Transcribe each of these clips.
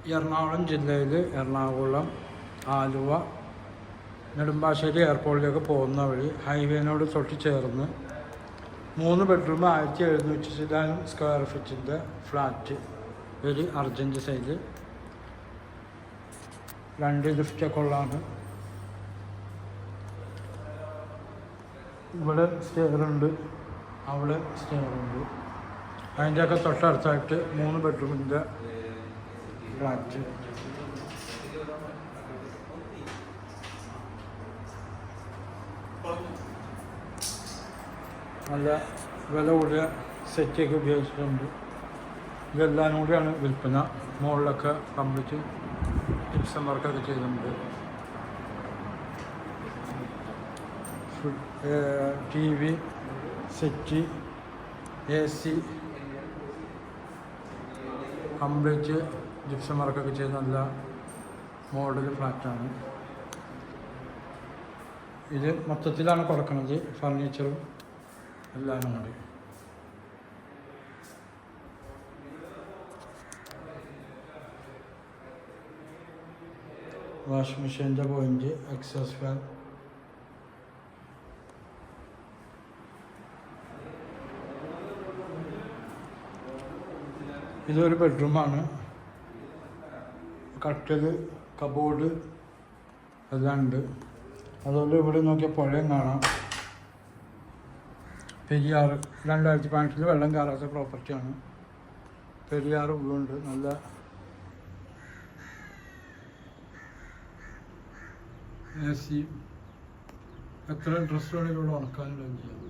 എറണാകുളം ജില്ലയിൽ എറണാകുളം, ആലുവ, നെടുമ്പാശ്ശേരി എയർപോർട്ടിലേക്ക് പോകുന്ന വഴി ഹൈവേനോട് തൊട്ട് ചേർന്ന് 3 ബെഡ്റൂം 1700 സ്ക്വയർ ഫീറ്റിൻ്റെ ഫ്ലാറ്റ്, ഒരു അർജൻറ്റ് സൈസ്, 2 ലിഫ്റ്റൊക്കെ ഉള്ളതാണ്. ഇവിടെ സ്റ്റെയറുണ്ട്, അവിടെ സ്റ്റെയറുണ്ട്. അതിൻ്റെയൊക്കെ തൊട്ടടുത്തായിട്ട് 3 ബെഡ്റൂമിൻ്റെ ഫ്ലാറ്റ്. നല്ല വില കൂടിയ സെറ്റൊക്കെ ഉപയോഗിച്ചിട്ടുണ്ട്. ഇതെല്ലാം കൂടിയാണ് വിൽപ്പന. മുകളിലൊക്കെ കംപ്ലീറ്റ് ജിപ്സം വർക്കൊക്കെ ചെയ്തിട്ടുണ്ട്. TV, set, AC complete gypsum വർക്കൊക്കെ ചെയ്ത് നല്ല മോഡൽ ഫ്ലാറ്റാണ്. ഇത് മൊത്തത്തിലാണ് കൊടുക്കുന്നത്, ഫർണിച്ചറും എല്ലാം കൂടി. വാഷിംഗ് മെഷീൻ്റെ പോയിന്റ്, എക്സോസ് ഫാൻ, ഇതൊരു ബെഡ്റൂമാണ്. കട്ടിൽ, കബോർഡ് എല്ലാം ഉണ്ട്. അതുപോലെ ഇവിടെ നോക്കിയാൽ പുഴയും കാണാം. പെരിയാർ 2018 വെള്ളം കയറാത്ത പ്രോപ്പർട്ടിയാണ്. പെരിയാർ ഉള്ളുണ്ട്. നല്ല AC, എത്ര ഡ്രസ് വേണമെങ്കിലും ഉണക്കാനുള്ള ചെയ്യാം.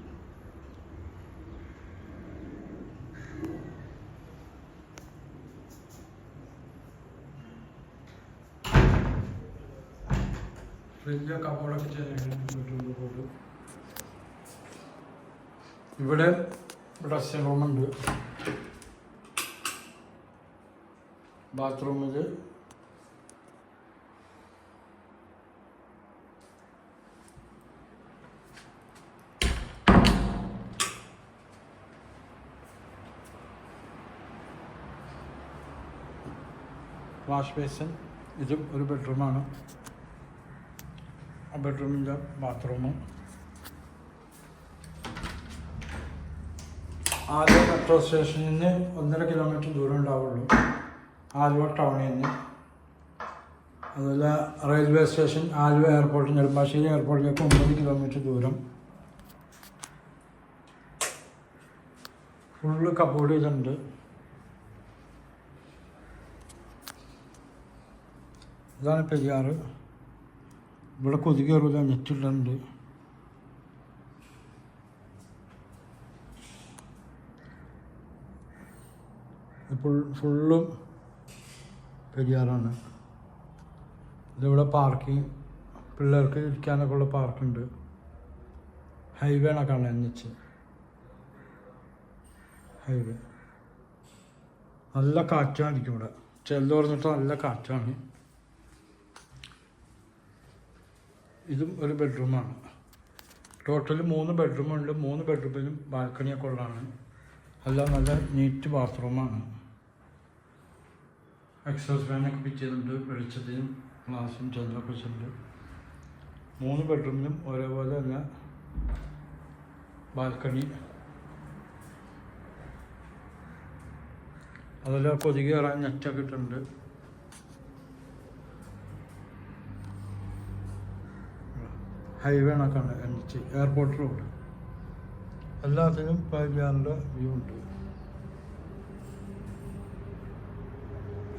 വലിയ കബോർഡൊക്കെ ചെയ്തിട്ടുണ്ട്. ഇവിടെ ഡ്രസ്സിംഗ് റൂമുണ്ട്. ബാത്റൂമിൽ വാഷ് ബേസിൻ. ഇതും ഒരു ബെഡ്റൂമാണ്. ആ ബെഡ്റൂമിൻ്റെ ബാത്റൂമും. ആലുവ മെട്രോ സ്റ്റേഷനിൽ നിന്ന് 1.5 കിലോമീറ്റർ ദൂരം ഉണ്ടാവുള്ളൂ, ആലുവ ടൗണിൽ നിന്ന്. അതുപോലെ railway station, Aluva airport, Nedumbassery എയർപോർട്ടിലേക്ക് 9 കിലോമീറ്റർ ദൂരം. ഫുള്ള് കബോർഡ് ചെയ്തിട്ടുണ്ട്. ഇതാണ് പെരിയാർ. ഇവിടെ കൊതുക് കയറില്ല, നെറ്റിട്ടുണ്ട്. ഇപ്പോൾ ഫുള്ളും പെരിയാറാണ്. ഇതിവിടെ പാർക്കിംഗ്, പിള്ളേർക്ക് ഇരിക്കാനൊക്കെ ഉള്ള പാർക്കുണ്ട്. ഹൈവേണ കാണാൻ NH ഹൈവേ. നല്ല കാറ്റായിരിക്കും ഇവിടെ. ചെല്ലു പറഞ്ഞിട്ട് നല്ല കാറ്റാണ്. ഇതും ഒരു ബെഡ്റൂമാണ്. ടോട്ടൽ 3 ബെഡ്റൂമുണ്ട്. 3 ബെഡ്റൂമിലും ബാൽക്കണിയൊക്കെ ഉള്ളതാണ്. എല്ലാം നല്ല നീറ്റ് ബാത്റൂമാണ്. എക്സോസ് ഫാനൊക്കെ ഫിറ്റ് ചെയ്തിട്ടുണ്ട്. വെളിച്ചത്തിനും ഗ്ലാസും ചെല്ലൊക്കെ വെച്ചിട്ടുണ്ട്. 3 ബെഡ്റൂമിലും ഒരേപോലെ തന്നെ ബാൽക്കണി. അതുപോലെ കൊതുക് കയറാൻ നെറ്റൊക്കെ ഇട്ടിട്ടുണ്ട്. ഹൈവേ കണക്കാണ് NH എയർപോർട്ട് റോഡ്. എല്ലാത്തിനും പെരിയാറിൻ്റെ വ്യൂ ഉണ്ട്.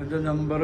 എൻ്റെ നമ്പർ